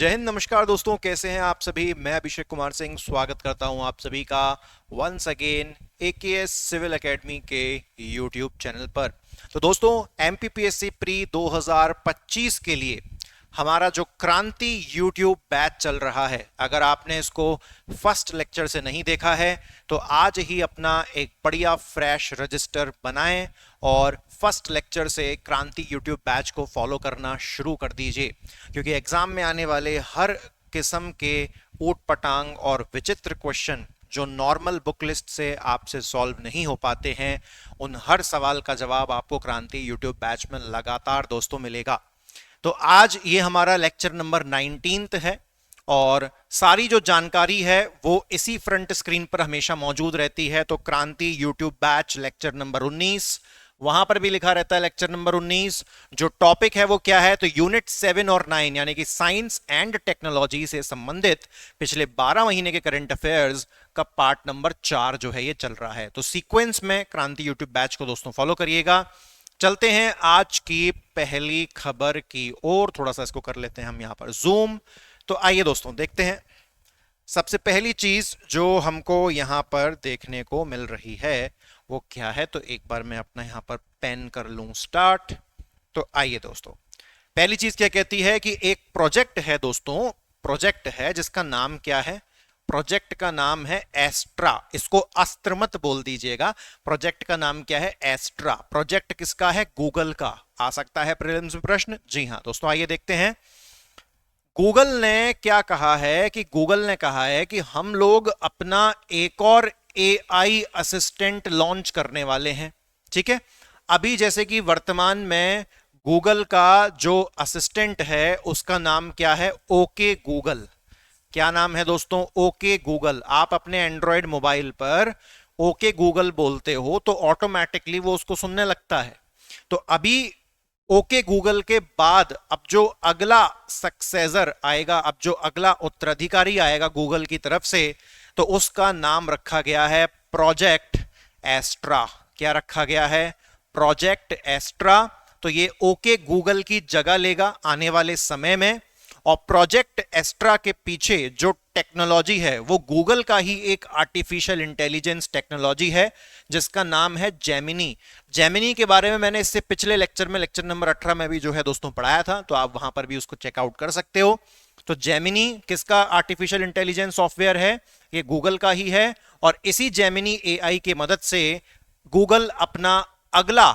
जय हिंद, नमस्कार दोस्तों, कैसे हैं आप सभी। मैं अभिषेक कुमार सिंह स्वागत करता हूं आप सभी का once again AKS civil academy के यूट्यूब चैनल पर। तो दोस्तों, एमपीपीएससी प्री 2025 के लिए हमारा जो क्रांति यूट्यूब बैच चल रहा है, अगर आपने इसको फर्स्ट लेक्चर से नहीं देखा है तो आज ही अपना एक बढ़िया फ्रेश रजिस्टर बनाएं और फर्स्ट लेक्चर से क्रांति यूट्यूब बैच को फॉलो करना शुरू कर दीजिए, क्योंकि एग्जाम में आने वाले हर किस्म के ऊट पटांग और विचित्र क्वेश्चन जो नॉर्मल बुक लिस्ट से आपसे सॉल्व नहीं हो पाते हैं, उन हर सवाल का जवाब आपको क्रांति यूट्यूब बैच में लगातार दोस्तों मिलेगा। तो आज ये हमारा लेक्चर नंबर 19 है और सारी जो जानकारी है वो इसी फ्रंट स्क्रीन पर हमेशा मौजूद रहती है। तो क्रांति यूट्यूब बैच लेक्चर नंबर 19, वहां पर भी लिखा रहता है लेक्चर नंबर 19। जो टॉपिक है वो क्या है, तो यूनिट 7 और 9 यानी कि साइंस एंड टेक्नोलॉजी से संबंधित पिछले 12 महीने के करंट अफेयर्स का पार्ट नंबर 4 जो है ये चल रहा है। तो सीक्वेंस में क्रांति यूट्यूब बैच को दोस्तों फॉलो करिएगा। चलते हैं आज की पहली खबर की ओर। थोड़ा सा इसको कर लेते हैं हम यहां पर जूम। तो आइए दोस्तों देखते हैं सबसे पहली चीज जो हमको यहां पर देखने को मिल रही है वो क्या है। तो एक बार मैं अपना यहां पर पेन कर लूं स्टार्ट। तो आइए दोस्तों, पहली चीज क्या कहती है कि एक प्रोजेक्ट है दोस्तों, प्रोजेक्ट है जिसका नाम क्या है, प्रोजेक्ट का नाम है एस्ट्रा। इसको अस्त्र मत बोल दीजिएगा, प्रोजेक्ट का नाम क्या है, एस्ट्रा। प्रोजेक्ट किसका है, गूगल का। आ सकता है प्रीलिम्स में प्रश्न। जी हां दोस्तों, आइए देखते हैं गूगल ने क्या कहा है। कि गूगल ने कहा है कि हम लोग अपना एक और एआई असिस्टेंट लॉन्च करने वाले हैं। ठीक है, अभी जैसे कि वर्तमान में गूगल का जो असिस्टेंट है उसका नाम क्या है, ओके गूगल। क्या नाम है दोस्तों, ओके गूगल। आप अपने एंड्रॉयड मोबाइल पर ओके गूगल बोलते हो तो ऑटोमेटिकली वो उसको सुनने लगता है। तो अभी ओके गूगल के बाद अब जो अगला सक्सेसर आएगा, अब जो अगला उत्तराधिकारी आएगा गूगल की तरफ से, तो उसका नाम रखा गया है प्रोजेक्ट एस्ट्रा। क्या रखा गया है, प्रोजेक्ट एस्ट्रा। तो ये ओके गूगल की जगह लेगा आने वाले समय में। और प्रोजेक्ट एस्ट्रा के पीछे जो टेक्नोलॉजी है वो गूगल का ही एक आर्टिफिशियल इंटेलिजेंस टेक्नोलॉजी है जिसका नाम है जेमिनी। जेमिनी के बारे में मैंने इससे पिछले लेक्चर में, लेक्चर नंबर 18 में भी जो है दोस्तों पढ़ाया था, तो आप वहां पर भी उसको चेकआउट कर सकते हो। तो जेमिनी किसका आर्टिफिशियल इंटेलिजेंस सॉफ्टवेयर है, ये गूगल का ही है। और इसी जेमिनी एआई की मदद से गूगल अपना अगला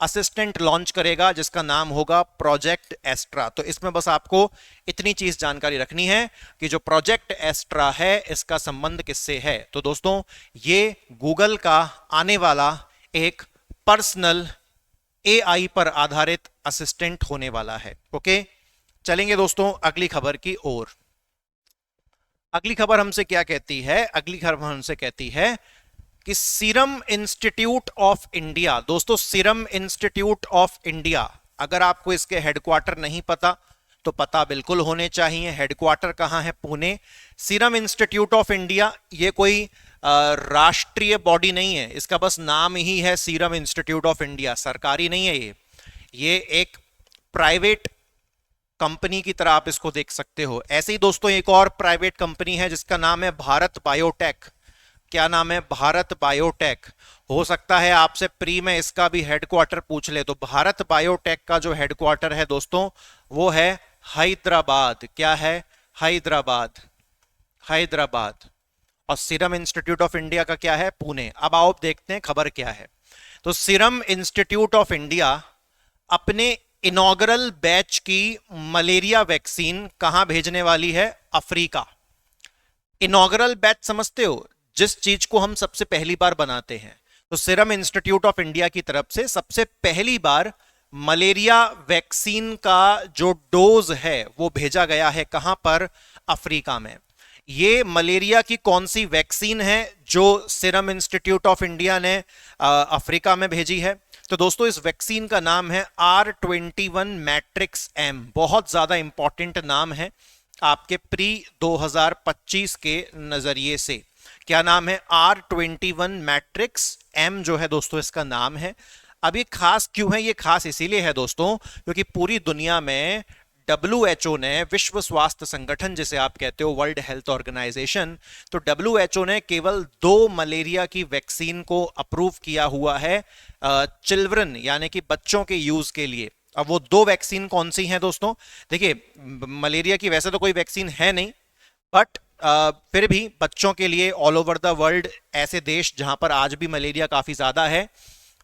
असिस्टेंट लॉन्च करेगा जिसका नाम होगा प्रोजेक्ट एस्ट्रा। तो इसमें बस आपको इतनी चीज जानकारी रखनी है कि जो प्रोजेक्ट एस्ट्रा है इसका संबंध किससे है। तो दोस्तों, ये गूगल का आने वाला एक पर्सनल एआई पर आधारित असिस्टेंट होने वाला है। ओके, चलेंगे दोस्तों अगली खबर की ओर। अगली खबर हमसे क्या कहती है, अगली खबर हमसे कहती है कि सीरम इंस्टीट्यूट ऑफ इंडिया। दोस्तों, सीरम इंस्टीट्यूट ऑफ इंडिया, अगर आपको इसके हेडक्वार्टर नहीं पता तो पता बिल्कुल होने चाहिए। हेडक्वार्टर कहां है, Pune. Serum institute of India ये कोई राष्ट्रीय बॉडी नहीं है, इसका बस नाम ही है सीरम इंस्टीट्यूट ऑफ इंडिया, सरकारी नहीं है ये एक प्राइवेट कंपनी की तरह आप इसको देख सकते हो। ऐसे ही दोस्तों एक और प्राइवेट कंपनी है जिसका नाम है भारत बायोटेक। क्या नाम है, भारत बायोटेक। हो सकता है आपसे प्री में इसका भी हेडक्वार्टर पूछ ले। तो भारत बायोटेक का जो हेडक्वार्टर है दोस्तों वो है हैदराबाद। क्या है, हैदराबाद, हैदराबाद। और सीरम इंस्टीट्यूट ऑफ इंडिया का क्या है, पुणे। अब आओ देखते हैं खबर क्या है। तो सीरम इंस्टीट्यूट ऑफ इंडिया अपने इनॉग्रल बैच की मलेरिया वैक्सीन कहां भेजने वाली है, अफ्रीका। इनॉग्रल बैच समझते हो, जिस चीज को हम सबसे पहली बार बनाते हैं। तो सीरम इंस्टीट्यूट ऑफ इंडिया की तरफ से सबसे पहली बार मलेरिया वैक्सीन का जो डोज है वो भेजा गया है कहां पर, अफ्रीका में। ये मलेरिया की कौन सी वैक्सीन है जो सीरम इंस्टीट्यूट ऑफ इंडिया ने अफ्रीका में भेजी है। तो दोस्तों इस वैक्सीन का नाम है R21 मैट्रिक्स M। बहुत ज्यादा इंपॉर्टेंट नाम है आपके प्री 2025 के नजरिए से। क्या नाम है, R21 मैट्रिक्स M जो है दोस्तों इसका नाम है। अब ये खास क्यों है, ये खास इसीलिए है दोस्तों क्योंकि पूरी दुनिया में WHO ने, विश्व स्वास्थ्य संगठन जिसे आप कहते हो, वर्ल्ड हेल्थ ऑर्गेनाइजेशन, तो WHO ने केवल 2 मलेरिया की वैक्सीन को अप्रूव किया हुआ है चिल्ड्रन यानी कि बच्चों के यूज के लिए। अब वो 2 वैक्सीन कौन सी हैं दोस्तों? देखिए, मलेरिया की वैसे तो कोई वैक्सीन है नहीं, बट फिर भी बच्चों के लिए ऑल ओवर द वर्ल्ड ऐसे देश जहां पर आज भी मलेरिया काफी ज्यादा है,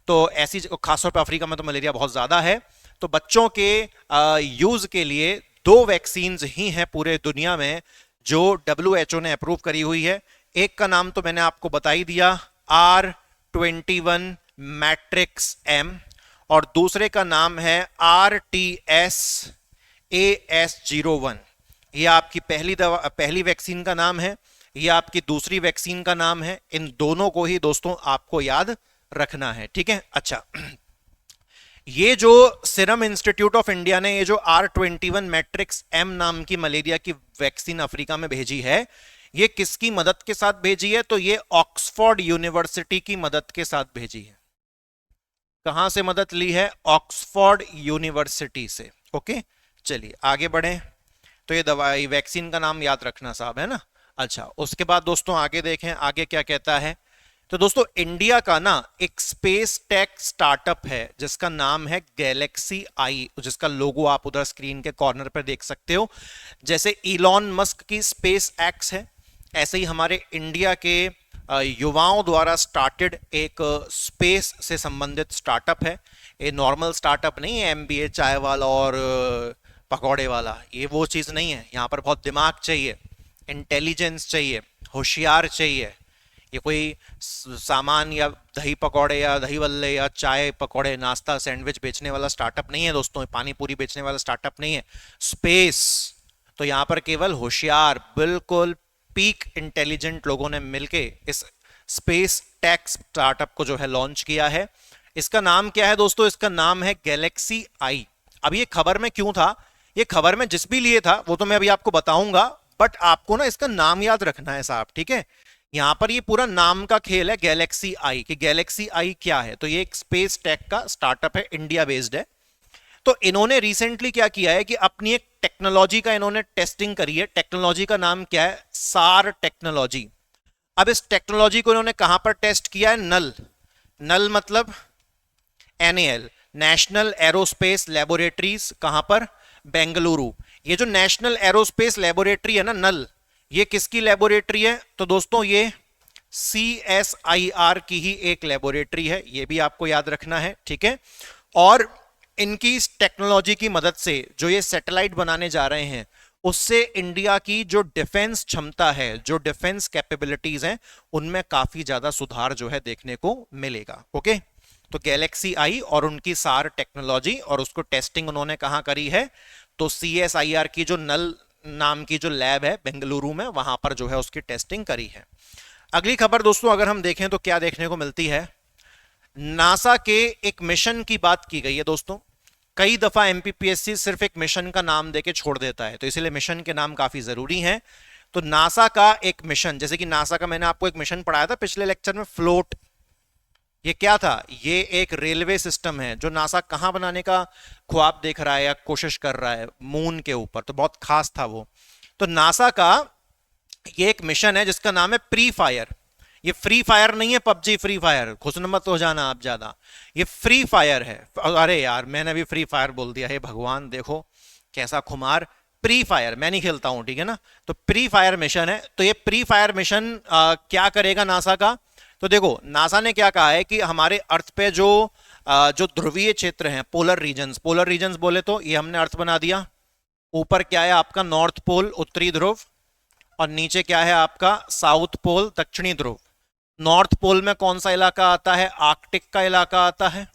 तो ऐसी खासतौर पर अफ्रीका में तो मलेरिया बहुत ज्यादा है, तो बच्चों के यूज के लिए 2 वैक्सीन ही हैं पूरे दुनिया में जो WHO ने अप्रूव करी हुई है। एक का नाम तो मैंने आपको बता ही दिया, R21 मैट्रिक्स M, और दूसरे का नाम है RTS-AS01। ये आपकी पहली वैक्सीन का नाम है, ये आपकी दूसरी वैक्सीन का नाम है। इन दोनों को ही दोस्तों आपको याद रखना है, ठीक है। अच्छा, ये जो सीरम इंस्टीट्यूट ऑफ इंडिया ने ये जो R21 मैट्रिक्स M नाम की मलेरिया की वैक्सीन अफ्रीका में भेजी है, ये किसकी मदद के साथ भेजी है? तो ये ऑक्सफोर्ड यूनिवर्सिटी की मदद के साथ भेजी है। कहां से मदद ली है? ऑक्सफोर्ड यूनिवर्सिटी से। ओके, चलिए आगे बढ़े। तो ये दवाई वैक्सीन का नाम याद रखना साहब, है ना। अच्छा, उसके बाद दोस्तों आगे देखें, आगे क्या कहता है। तो दोस्तों इंडिया का ना एक स्पेस टेक स्टार्टअप है जिसका नाम है गैलेक्सी आई, जिसका लोगो आप उधर स्क्रीन के कॉर्नर पर देख सकते हो। जैसे इलॉन मस्क की स्पेस एक्स है, ऐसे ही हमारे इंडिया के युवाओं द्वारा स्टार्टेड एक स्पेस से संबंधित स्टार्टअप है। ये नॉर्मल स्टार्टअप नहीं है, MBA चाय वाला और पकौड़े वाला, ये वो चीज़ नहीं है। यहाँ पर बहुत दिमाग चाहिए, इंटेलिजेंस चाहिए, होशियार चाहिए। ये कोई सामान या दही पकौड़े या दही बल्ले या चाय पकौड़े नाश्ता सैंडविच बेचने वाला स्टार्टअप नहीं है दोस्तों, पानी पूरी बेचने वाला स्टार्टअप नहीं है। स्पेस, तो यहाँ पर केवल होशियार, बिल्कुल पीक इंटेलिजेंट लोगों ने मिलके इस स्पेस टेक स्टार्टअप को जो है लॉन्च किया है। इसका नाम क्या है दोस्तों? इसका नाम है गैलेक्सी आई। अब ये खबर में क्यों था, ये खबर में जिस भी लिए था वो तो मैं अभी आपको बताऊंगा, बट आपको ना इसका नाम याद रखना है साहब, ठीक है। यहां पर ये पूरा नाम का खेल है गैलेक्सी आई, कि गैलेक्सी आई क्या है। तो ये एक स्पेस टेक का स्टार्टअप है, इंडिया बेस्ड है। तो इन्होंने रिसेंटली क्या किया है कि अपनी एक टेक्नोलॉजी का इन्होंने टेस्टिंग करी है। टेक्नोलॉजी का नाम क्या है? सार टेक्नोलॉजी। अब इस टेक्नोलॉजी को इन्होंने कहां पर टेस्ट किया है? नल। नल मतलब NAL, नेशनल एरोस्पेस लेबोरेटरीज। कहां पर? बेंगलुरु। ये जो नेशनल एरोस्पेस लेबोरेटरी है ना, नल, ये किसकी लेबोरेटरी है? तो दोस्तों ये CSIR की ही एक लेबोरेटरी है, ये भी आपको याद रखना है, ठीक है। और इनकी इस टेक्नोलॉजी की मदद से जो ये सैटेलाइट बनाने जा रहे हैं, उससे इंडिया की जो डिफेंस क्षमता है, जो डिफेंस कैपेबिलिटीज हैं, उनमें काफी ज्यादा सुधार जो है देखने को मिलेगा। ओके, तो गैलेक्सी आई और उनकी सार टेक्नोलॉजी, और उसको टेस्टिंग उन्होंने कहां करी है? तो CSIR की जो नल नाम की जो लैब है बेंगलुरु में, वहां पर जो है उसकी टेस्टिंग करी है। अगली खबर दोस्तों अगर हम देखें तो क्या देखने को मिलती है? नासा के एक मिशन की बात की गई है दोस्तों। कई दफा MPPSC सिर्फ एक मिशन का नाम देके छोड़ देता है, तो इसलिए मिशन के नाम काफी जरूरी हैं। तो नासा का एक मिशन, जैसे कि नासा का मैंने आपको एक मिशन पढ़ाया था पिछले लेक्चर में, फ्लोट। ये क्या था? ये एक रेलवे सिस्टम है जो नासा कहां बनाने का ख्वाब देख रहा है या कोशिश कर रहा है? मून के ऊपर। तो बहुत खास था वो। तो नासा का ये एक मिशन है जिसका नाम है प्री फायर। ये फ्री फायर नहीं है, पबजी फ्री फायर, खुशन मत हो जाना आप ज्यादा। ये फ्री फायर है। अरे यार मैंने अभी फ्री फायर बोल दिया है, भगवान देखो कैसा खुमार। प्री फायर मैं नहीं खेलता हूं, ठीक है ना। तो प्री फायर मिशन है। तो ये प्री फायर मिशन क्या करेगा नासा का? तो देखो नासा ने क्या कहा है कि हमारे अर्थ पे जो जो ध्रुवीय क्षेत्र हैं, पोलर रीजन्स बोले तो ये हमने अर्थ बना दिया। ऊपर क्या है आपका? नॉर्थ पोल, उत्तरी ध्रुव, और नीचे क्या है आपका? साउथ पोल, दक्षिणी ध्रुव। नॉर्थ पोल में कौन सा इलाका आता है? आर्कटिक का इलाका आता है।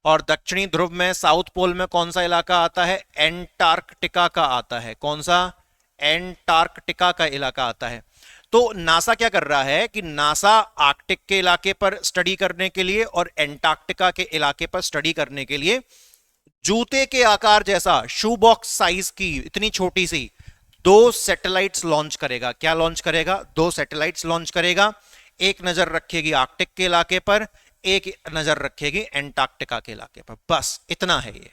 और दक्षिणी ध्रुव में, साउथ पोल में कौन सा इलाका आता है? एंटार्कटिका का आता है। कौन सा? एंटार्कटिका का इलाका आता है। तो नासा क्या कर रहा है कि नासा आर्कटिक के इलाके पर स्टडी करने के लिए और एंटार्कटिका के इलाके पर स्टडी करने के लिए जूते के आकार जैसा, शू बॉक्स साइज की इतनी छोटी सी 2 सैटेलाइट्स लॉन्च करेगा। क्या लॉन्च करेगा? 2 सैटेलाइट्स लॉन्च करेगा। एक नजर रखेगी आर्कटिक के इलाके पर, एक नजर रखेगी एंटार्कटिका के इलाके पर। बस इतना है ये।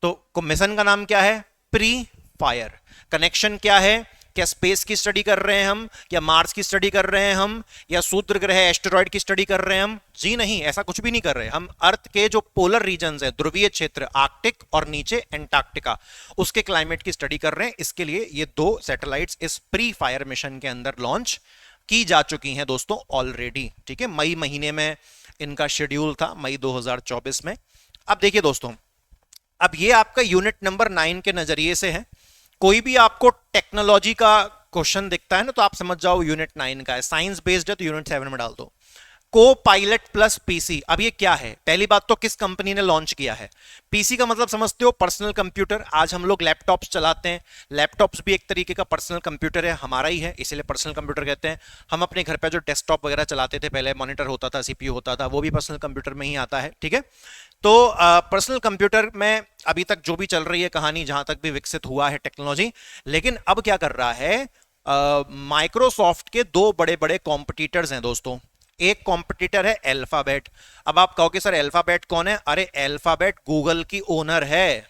तो मिशन का नाम क्या है? Pre fire. कनेक्शन क्या है? क्या स्पेस की स्टडी कर रहे हैं हम, या मार्स की स्टडी कर रहे हैं हम, या सूत्र ग्रह एस्टेरॉइड की स्टडी कर रहे हैं हम? जी नहीं, ऐसा कुछ भी नहीं कर रहे हम। अर्थ के जो पोलर रीजन्स है, ध्रुवीय क्षेत्र आर्कटिक और नीचे एंटार्क्टिका, उसके क्लाइमेट की स्टडी कर रहे हैं। इसके लिए ये 2 सैटेलाइट्स इस प्री फायर मिशन के अंदर लॉन्च की जा चुकी हैं दोस्तों ऑलरेडी। ठीक है, मई महीने में इनका शेड्यूल था, मई 2024 में। अब देखिए दोस्तों, अब ये आपका यूनिट नंबर 9 के नजरिए से है। कोई भी आपको टेक्नोलॉजी का क्वेश्चन दिखता है ना, तो आप समझ जाओ यूनिट 9 का है। साइंस बेस्ड है तो यूनिट 7 में डाल दो। को पायलट प्लस पीसी, अब ये क्या है? पहली बात तो किस कंपनी ने लॉन्च किया है? पीसी का मतलब समझते हो, पर्सनल कंप्यूटर। आज हम लोग लैपटॉप्स चलाते हैं, लैपटॉप्स भी एक तरीके का पर्सनल कंप्यूटर है, हमारा ही है, इसीलिए पर्सनल कंप्यूटर कहते हैं। हम अपने घर पे जो डेस्कटॉप वगैरह चलाते थे, पहले मॉनिटर होता था, सीपीयू होता था, वो भी पर्सनल कंप्यूटर में ही आता है। ठीक है, तो पर्सनल कंप्यूटर में अभी तक जो भी चल रही है कहानी, जहां तक भी विकसित हुआ है टेक्नोलॉजी, लेकिन अब क्या कर रहा है, माइक्रोसॉफ्ट के 2 बड़े बड़े कॉम्पिटिटर्स हैं दोस्तों। एक कॉम्पिटिटर है अल्फाबेट। अब आप कहोगे सर अल्फाबेट कौन है? अरे अल्फाबेट गूगल की ओनर है।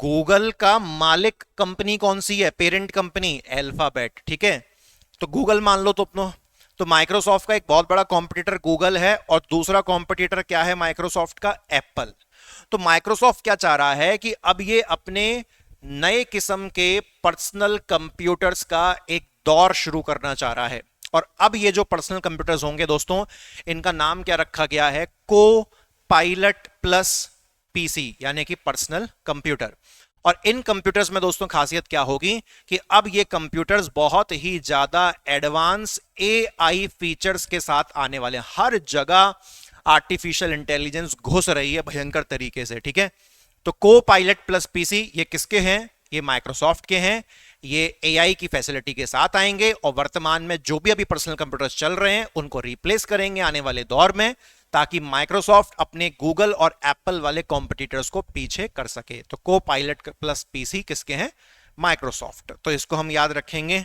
गूगल का मालिक कंपनी कौन सी है? Parent company alphabet. ठीक है, तो गूगल मान लो तो अपनो, तो माइक्रोसॉफ्ट का एक बहुत बड़ा कॉम्पिटिटर गूगल है, और दूसरा कॉम्पिटिटर क्या है माइक्रोसॉफ्ट का? एप्पल। तो माइक्रोसॉफ्ट क्या चाह रहा है कि अब ये अपने नए किस्म के पर्सनल कंप्यूटर्स का एक दौर शुरू करना चाह रहा है। और अब ये जो पर्सनल कंप्यूटर्स होंगे दोस्तों, इनका नाम क्या रखा गया है? को पायलट प्लस पीसी, यानी कि पर्सनल कंप्यूटर। और इन कंप्यूटर्स में दोस्तों खासियत क्या होगी कि अब ये कंप्यूटर्स बहुत ही ज्यादा एडवांस एआई फीचर्स के साथ आने वाले हैं। हर जगह आर्टिफिशियल इंटेलिजेंस घुस रही है भयंकर तरीके से। ठीक है, तो को पायलट प्लस पीसी ये किसके हैं? ये माइक्रोसॉफ्ट के हैं। ये एआई की फैसिलिटी के साथ आएंगे, और वर्तमान में जो भी अभी पर्सनल कंप्यूटर्स चल रहे हैं उनको रिप्लेस करेंगे आने वाले दौर में, ताकि माइक्रोसॉफ्ट अपने गूगल और एप्पल वाले कॉम्पिटिटर्स को पीछे कर सके। तो को पायलट प्लस पीसी किसके हैं? माइक्रोसॉफ्ट। तो इसको हम याद रखेंगे।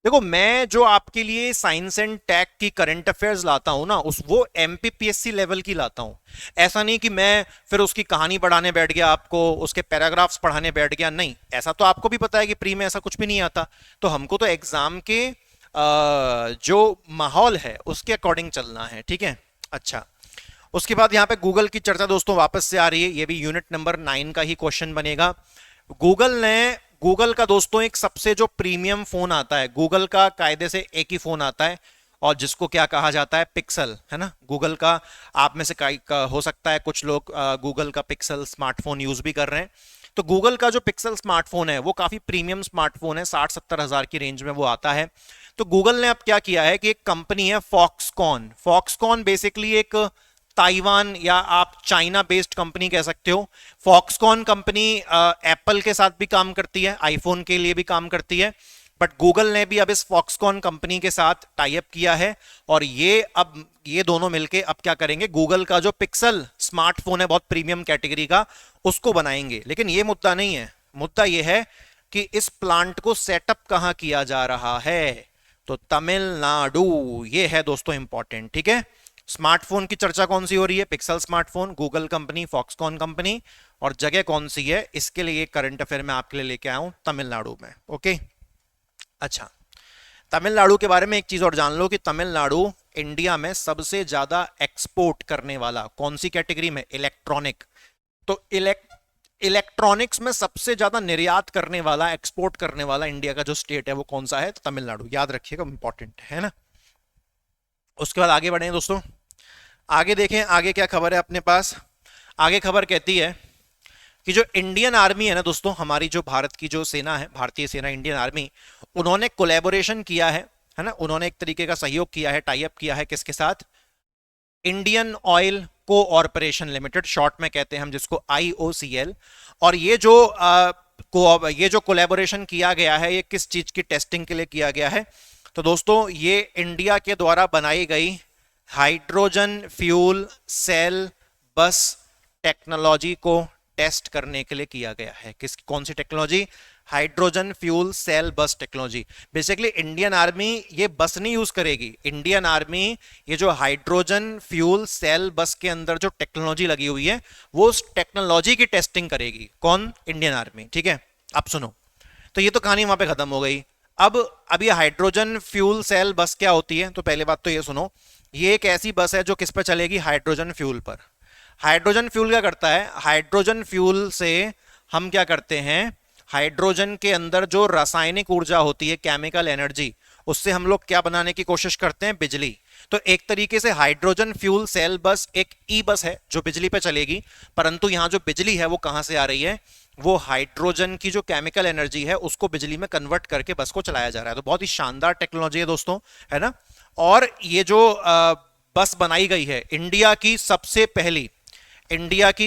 देखो, मैं जो आपके लिए साइंस एंड टेक की करंट अफेयर्स लाता हूं ना, वो एमपीपीएससी लेवल की लाता हूं। ऐसा नहीं कि मैं फिर उसकी कहानी बढ़ाने बैठ गया, आपको उसके पैराग्राफ्स पढ़ाने बैठ गया। नहीं, ऐसा तो आपको भी पता है कि प्री में ऐसा कुछ भी नहीं आता। तो हमको तो एग्जाम के जो माहौल है उसके अकॉर्डिंग चलना है। ठीक है, अच्छा। उसके बाद यहाँ पे गूगल की चर्चा दोस्तों वापस से आ रही है। ये भी यूनिट नंबर 9 का ही क्वेश्चन बनेगा। गूगल का दोस्तों एक सबसे जो प्रीमियम फोन आता है, गूगल का कायदे से एक ही फोन आता है, और जिसको क्या कहा जाता है? पिक्सल, है ना। गूगल का, आप में से हो सकता है कुछ लोग गूगल का पिक्सल स्मार्टफोन यूज भी कर रहे हैं। तो गूगल का जो पिक्सल स्मार्टफोन है वो काफी प्रीमियम स्मार्टफोन है, 60-70 हजार की रेंज में वो आता है। तो गूगल ने अब क्या किया है कि एक कंपनी है फॉक्सकॉन। फॉक्सकॉन बेसिकली एक ताइवान या आप चाइना बेस्ड कंपनी कह सकते हो। फॉक्सकॉन कंपनी एप्पल के साथ भी काम करती है, आईफोन के लिए भी काम करती है, बट गूगल ने भी अब इस फॉक्सकॉन कंपनी के साथ टाई अप किया है, और ये दोनों मिलके अब क्या करेंगे? गूगल का जो पिक्सल स्मार्टफोन है बहुत प्रीमियम कैटेगरी का, उसको बनाएंगे। लेकिन ये मुद्दा नहीं है। मुद्दा ये है कि इस प्लांट को सेटअप कहां किया जा रहा है? तो तमिलनाडु। ये है दोस्तों इंपॉर्टेंट। ठीक है, स्मार्टफोन की चर्चा कौन सी हो रही है? Pixel smartphone, Google company, Foxconn company, और जगह कौन सी है? इसके लिए करंट अफेयर में आपके लिए लेके आया हूं, तमिलनाडु में। ओके, अच्छा। तमिलनाडु के बारे में एक चीज और जान लो कि तमिलनाडु इंडिया में सबसे ज्यादा एक्सपोर्ट करने वाला कौन सी कैटेगरी में? इलेक्ट्रॉनिक। तो इलेक्ट्रॉनिक्स में सबसे ज्यादा निर्यात करने वाला, एक्सपोर्ट करने वाला इंडिया का जो स्टेट है वो कौन सा है? तो तमिलनाडु। याद रखिएगा, इंपॉर्टेंट है ना। उसके बाद आगे बढ़े दोस्तों, आगे देखें आगे क्या खबर है अपने पास। आगे खबर कहती है कि जो इंडियन आर्मी है ना दोस्तों, हमारी जो भारत की जो सेना है, भारतीय सेना, इंडियन आर्मी, उन्होंने कोलैबोरेशन किया है ना। उन्होंने एक तरीके का सहयोग किया है, टाई अप किया है किसके साथ? इंडियन ऑयल कोऑर्पोरेशन लिमिटेड, शॉर्ट में कहते हैं हम जिसको IOCL। और ये जो कोलैबोरेशन किया गया है, ये किस चीज की टेस्टिंग के लिए किया गया है? तो दोस्तों ये इंडिया के द्वारा बनाई गई हाइड्रोजन फ्यूल सेल बस टेक्नोलॉजी को टेस्ट करने के लिए किया गया है। कौन सी टेक्नोलॉजी? हाइड्रोजन फ्यूल सेल बस टेक्नोलॉजी। बेसिकली इंडियन आर्मी ये बस नहीं यूज करेगी, इंडियन आर्मी ये जो हाइड्रोजन फ्यूल सेल बस के अंदर जो टेक्नोलॉजी लगी हुई है वो उस टेक्नोलॉजी की टेस्टिंग करेगी। कौन? Indian army. ठीक है, अब सुनो, तो ये तो कहानी वहां पे खत्म हो गई। अब ये हाइड्रोजन फ्यूल सेल बस क्या होती है? तो पहले बात तो ये सुनो, ये एक ऐसी बस है जो किस पर चलेगी? हाइड्रोजन फ्यूल पर। हाइड्रोजन फ्यूल क्या करता है? हाइड्रोजन फ्यूल से हम क्या करते हैं, हाइड्रोजन के अंदर जो रासायनिक ऊर्जा होती है, केमिकल एनर्जी, उससे हम लोग क्या बनाने की कोशिश करते हैं? बिजली। तो एक तरीके से हाइड्रोजन फ्यूल सेल बस एक ई बस है जो बिजली पे चलेगी, परंतु यहां जो बिजली है वो कहां से आ रही है? वो हाइड्रोजन की जो केमिकल एनर्जी है उसको बिजली में कन्वर्ट करके बस को चलाया जा रहा है। तो बहुत ही शानदार टेक्नोलॉजी है दोस्तों, है ना। और ये जो बस बनाई गई है, इंडिया की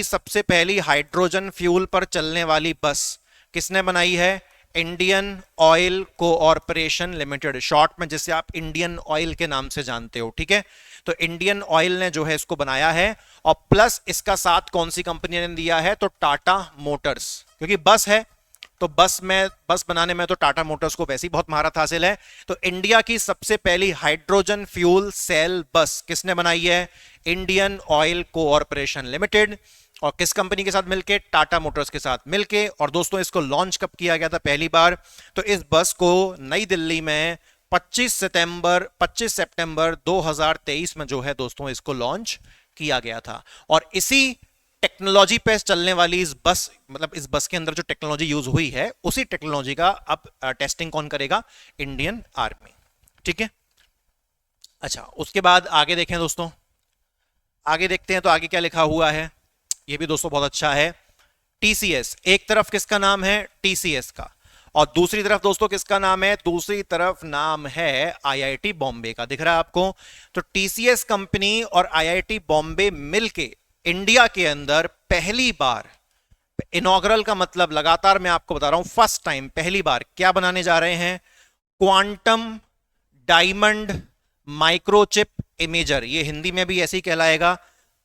सबसे पहली हाइड्रोजन फ्यूल पर चलने वाली बस किसने बनाई है? इंडियन ऑयल कोऑर्पोरेशन लिमिटेड, शॉर्ट में जिसे आप इंडियन ऑयल के नाम से जानते हो। ठीक है, तो इंडियन ऑयल ने जो है इसको बनाया है, और प्लस इसका साथ कौन सी कंपनी ने दिया है? तो टाटा मोटर्स, क्योंकि बस है तो बस बनाने में तो टाटा मोटर्स को वैसे ही बहुत महारत हासिल है। तो इंडिया की सबसे पहली हाइड्रोजन फ्यूल सेल बस किसने बनाई है? इंडियन ऑयल कोऑर्पोरेशन लिमिटेड, और किस कंपनी के साथ मिलके? टाटा मोटर्स के साथ मिलके। और दोस्तों इसको लॉन्च कब किया गया था पहली बार? तो इस बस को नई दिल्ली में 25 सितंबर 2023 में जो है दोस्तों इसको लॉन्च किया गया था। और इसी टेक्नोलॉजी पे चलने वाली इस बस, मतलब इस बस के अंदर जो टेक्नोलॉजी यूज हुई है उसी टेक्नोलॉजी का अब टेस्टिंग कौन करेगा? Indian army. ठीक है, अच्छा उसके बाद आगे देखें दोस्तों, आगे देखते हैं तो आगे क्या लिखा हुआ है। ये भी दोस्तों बहुत अच्छा है। टीसीएस, एक तरफ किसका नाम है? टीसीएस का, और दूसरी तरफ दोस्तों किसका नाम है? दूसरी तरफ नाम है आईआईटी बॉम्बे का। दिख रहा है आपको? तो टीसीएस कंपनी और आईआईटी बॉम्बे मिलके इंडिया के अंदर पहली बार, इनॉग्रल का मतलब लगातार मैं आपको बता रहा हूं, फर्स्ट टाइम, पहली बार क्या बनाने जा रहे हैं? Quantum diamond microchip imager. ये हिंदी में भी ऐसे ही कहलाएगा,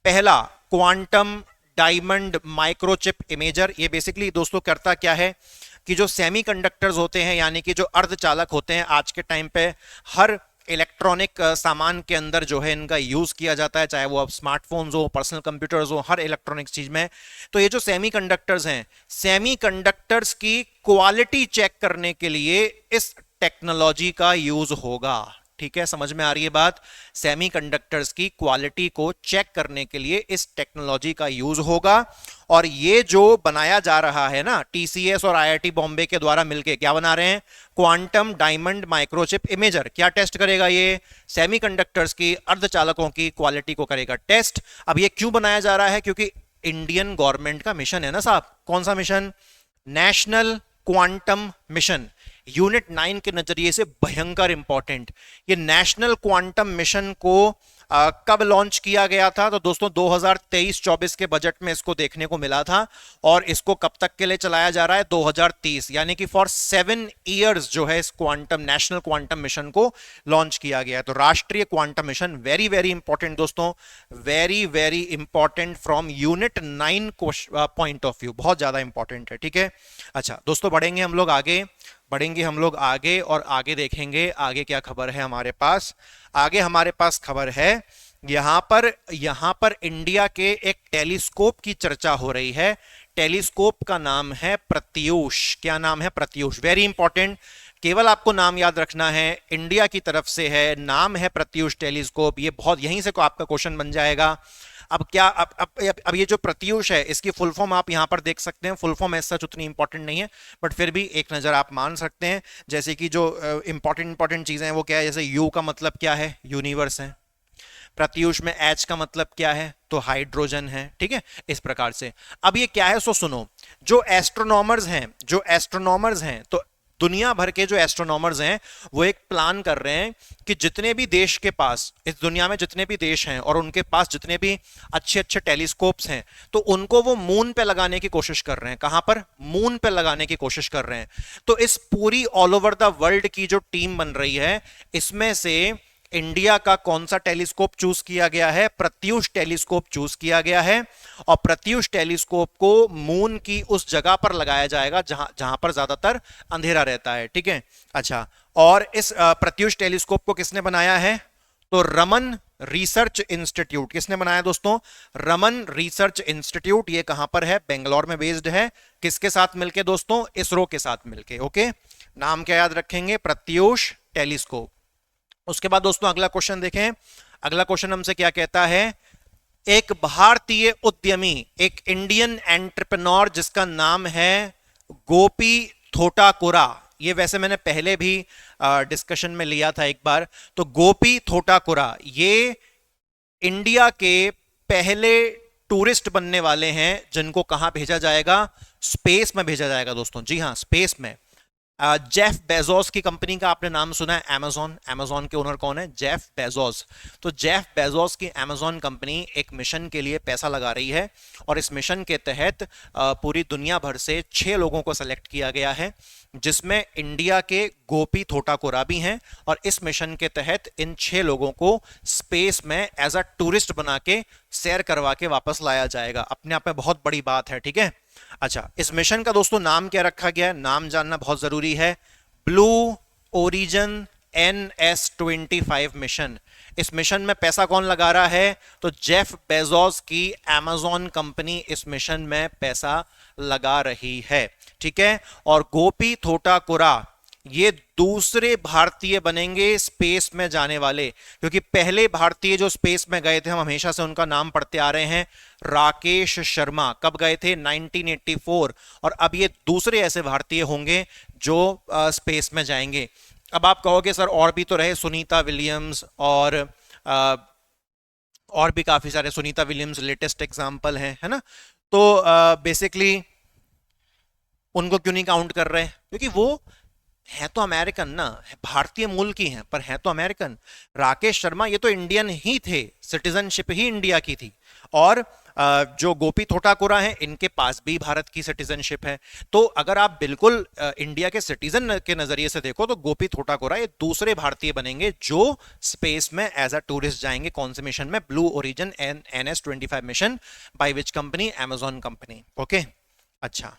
पहला क्वांटम डायमंड माइक्रोचिप इमेजर। ये बेसिकली दोस्तों करता क्या है कि जो सेमीकंडक्टर्स होते हैं, यानी कि जो अर्धचालक होते हैं, आज के टाइम पे हर इलेक्ट्रॉनिक सामान के अंदर जो है इनका यूज किया जाता है, चाहे वो अब स्मार्टफोन्स हो, पर्सनल कंप्यूटर्स हो, हर इलेक्ट्रॉनिक्स चीज में। तो ये जो सेमीकंडक्टर्स हैं, सेमीकंडक्टर्स की क्वालिटी चेक करने के लिए इस टेक्नोलॉजी का यूज होगा। ठीक है, समझ में आ रही है बात? सेमीकंडक्टर्स की क्वालिटी को चेक करने के लिए इस टेक्नोलॉजी का यूज होगा। और ये जो बनाया जा रहा है ना, टीसीएस और आईआईटी बॉम्बे के द्वारा मिलके क्या बना रहे हैं? Quantum diamond microchip imager. क्या टेस्ट करेगा ये? सेमीकंडक्टर्स की, अर्धचालकों की क्वालिटी को करेगा टेस्ट। अब ये क्यों बनाया जा रहा है? क्योंकि इंडियन गवर्नमेंट का मिशन है ना साहब। कौन सा mission? National quantum mission, unit 9 के नजरिए से भयंकर इंपॉर्टेंट। ये नेशनल क्वांटम मिशन को कब लॉन्च किया गया था? तो दोस्तों 2023-24 के बजट में इसको देखने को मिला था, और इसको कब तक के लिए चलाया जा रहा है? 2030, यानी कि फॉर 7 इयर्स जो है इस क्वांटम, नेशनल क्वांटम मिशन को लॉन्च किया गया है। तो राष्ट्रीय quantum mission very very important दोस्तों, very very important from unit 9 point of view, बहुत ज्यादा इंपॉर्टेंट है। ठीक है, अच्छा दोस्तों बढ़ेंगे हम लोग आगे और आगे देखेंगे आगे क्या खबर है हमारे पास। आगे हमारे पास खबर है, यहां पर इंडिया के एक टेलीस्कोप की चर्चा हो रही है। टेलीस्कोप का नाम है प्रत्यूष। क्या नाम है? प्रत्यूष। वेरी इंपॉर्टेंट, केवल आपको नाम याद रखना है, इंडिया की तरफ से है, नाम है प्रत्यूष टेलीस्कोप। ये बहुत, यहीं से को आपका क्वेश्चन बन जाएगा। अब क्या, अब ये जो प्रत्यूष है इसकी फुल फॉर्म आप यहां पर देख सकते हैं। फुल फॉर्म ऐसा उतनी इंपॉर्टेंट नहीं है, बट फिर भी एक नजर आप मान सकते हैं। जैसे कि जो इंपॉर्टेंट चीजें हैं वो क्या है? जैसे यू का मतलब क्या है? यूनिवर्स है। प्रत्यूष में एच का मतलब क्या है? तो हाइड्रोजन है। ठीक है, इस प्रकार से। अब ये क्या है? सो सुनो, जो एस्ट्रोनॉमर्स हैं तो दुनिया भर के जो एस्ट्रोनॉमर्स हैं वो एक प्लान कर रहे हैं कि जितने भी देश के पास, इस दुनिया में जितने भी देश हैं और उनके पास जितने भी अच्छे अच्छे टेलीस्कोप्स हैं, तो उनको वो मून पे लगाने की कोशिश कर रहे हैं। कहां पर? मून पे लगाने की कोशिश कर रहे हैं। तो इस पूरी ऑल ओवर द वर्ल्ड की जो टीम बन रही है, इसमें से इंडिया का कौन सा टेलीस्कोप चूज किया गया है? प्रत्यूष टेलीस्कोप चूज किया गया है, और प्रत्यूष टेलीस्कोप को मून की उस जगह पर लगाया जाएगा जहां जहां पर ज्यादातर अंधेरा रहता है, ठीक है। अच्छा, और इस प्रत्यूष टेलीस्कोप को किसने बनाया है? तो रमन रिसर्च इंस्टीट्यूट। किसने बनाया दोस्तों? Raman research institute. ये कहां पर है? बेंगलोर में बेस्ड है। किसके साथ मिलके दोस्तों? इसरो के साथ मिलके। ओके, नाम क्या याद रखेंगे? प्रत्यूष टेलीस्कोप। उसके बाद दोस्तों अगला क्वेश्चन देखें। अगला क्वेश्चन हमसे क्या कहता है? एक भारतीय उद्यमी, एक इंडियन एंटरप्रेन्योर जिसका नाम है गोपी थोटाकुरा, ये वैसे मैंने पहले भी डिस्कशन में लिया था एक बार। तो गोपी थोटाकुरा ये इंडिया के पहले टूरिस्ट बनने वाले हैं जिनको कहां भेजा जाएगा? स्पेस में भेजा जाएगा दोस्तों। जी हां, स्पेस में। जेफ बेजोस की कंपनी का आपने नाम सुना है, अमेजॉन। अमेजॉन के ओनर कौन है? Jeff Bezos. तो जेफ बेजोस की अमेजॉन कंपनी एक मिशन के लिए पैसा लगा रही है, और इस मिशन के तहत पूरी दुनिया भर से 6 लोगों को सेलेक्ट किया गया है, जिसमें इंडिया के गोपी थोटाकुरा भी हैं। और इस मिशन के तहत इन 6 लोगों को स्पेस में एज अ टूरिस्ट बना के सैर करवा के वापस लाया जाएगा। अपने आप में बहुत बड़ी बात है, ठीक है। अच्छा, इस मिशन का दोस्तों नाम क्या रखा गया है? नाम जानना बहुत जरूरी है। Blue origin NS-25 mission. इस मिशन में पैसा कौन लगा रहा है? तो जेफ बेजोस की अमेजॉन कंपनी इस मिशन में पैसा लगा रही है, ठीक है। और गोपी थोटाकुरा ये दूसरे भारतीय बनेंगे स्पेस में जाने वाले, क्योंकि पहले भारतीय जो स्पेस में गए थे, हम हमेशा से उनका नाम पढ़ते आ रहे हैं, राकेश शर्मा। कब गए थे? 1984। और अब ये दूसरे ऐसे भारतीय होंगे जो स्पेस में जाएंगे। अब आप कहोगे सर और भी तो रहे, सुनीता विलियम्स और भी काफी सारे। सुनीता विलियम्स लेटेस्ट एग्जाम्पल है ना। तो बेसिकली उनको क्यों नहीं काउंट कर रहे? क्योंकि वो है तो अमेरिकन ना, भारतीय मूल की हैं पर है तो अमेरिकन। राकेश शर्मा ये तो इंडियन ही थे, सिटीजनशिप ही इंडिया की थी। और जो गोपी थोटाकुरा हैं इनके पास भी भारत की सिटीजनशिप है। तो अगर आप बिल्कुल इंडिया के सिटीजन के नजरिए से देखो तो गोपी थोटाकुरा ये दूसरे भारतीय बनेंगे जो स्पेस में एज अ टूरिस्ट जाएंगे। कौन से मिशन में? Blue origin NS-25 mission, by which company? Amazon company. Okay, अच्छा।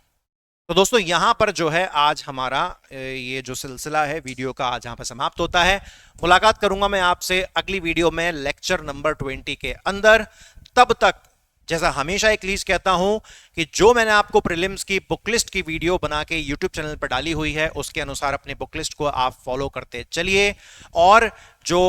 तो दोस्तों यहां पर जो है आज हमारा ये जो सिलसिला है वीडियो का आज यहां पर समाप्त होता है। मुलाकात करूंगा मैं आपसे अगली वीडियो में लेक्चर नंबर 20 के अंदर। तब तक जैसा हमेशा एक चीज कहता हूं कि जो मैंने आपको प्रीलिम्स की बुकलिस्ट की वीडियो बना के यूट्यूब चैनल पर डाली हुई है उसके अनुसार अपने बुकलिस्ट को आप फॉलो करते चलिए। और जो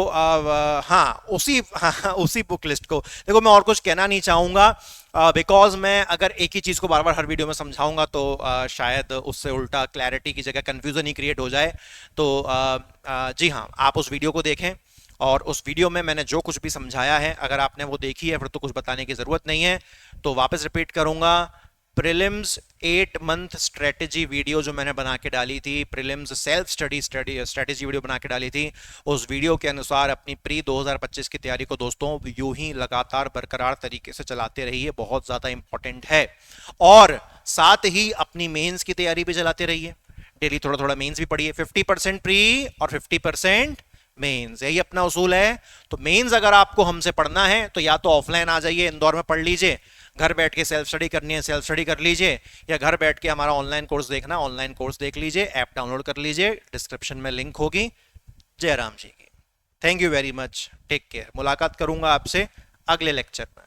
उसी बुकलिस्ट को देखो, मैं और कुछ कहना नहीं चाहूंगा, बिकॉज मैं अगर एक ही चीज को बार बार हर वीडियो में समझाऊंगा तो शायद उससे उल्टा क्लैरिटी की जगह कंफ्यूजन ही क्रिएट हो जाए। तो जी हाँ, आप उस वीडियो को देखें, और उस वीडियो में मैंने जो कुछ भी समझाया है अगर आपने वो देखी है फिर तो कुछ बताने की जरूरत नहीं है। तो वापस रिपीट करूंगा, प्रीलिम्स 8 मंथ स्ट्रेटेजी वीडियो जो मैंने बना के डाली थी, प्रीलिम्स सेल्फ स्ट्रेटेजी वीडियो बना के डाली थी, उस वीडियो के अनुसार अपनी प्री 2025 की तैयारी को दोस्तों यूं ही लगातार बरकरार तरीके से चलाते रहिए, बहुत ज्यादा इंपॉर्टेंट है। और साथ ही अपनी मेंस की तैयारी भी चलाते रहिए, डेली थोड़ा थोड़ा मेंस भी पढ़िए। 50% प्री और 50% मेंस, यही अपना उसूल है। तो मेंस अगर आपको हमसे पढ़ना है तो या तो ऑफलाइन आ जाइए, इंदौर में पढ़ लीजिए, घर बैठ के सेल्फ स्टडी करनी है सेल्फ स्टडी कर लीजिए, या घर बैठ के हमारा ऑनलाइन कोर्स देखना ऑनलाइन कोर्स देख लीजिए, ऐप डाउनलोड कर लीजिए, डिस्क्रिप्शन में लिंक होगी। जय राम जी की। Thank you very much, take care. मुलाकात करूंगा आपसे अगले लेक्चर में।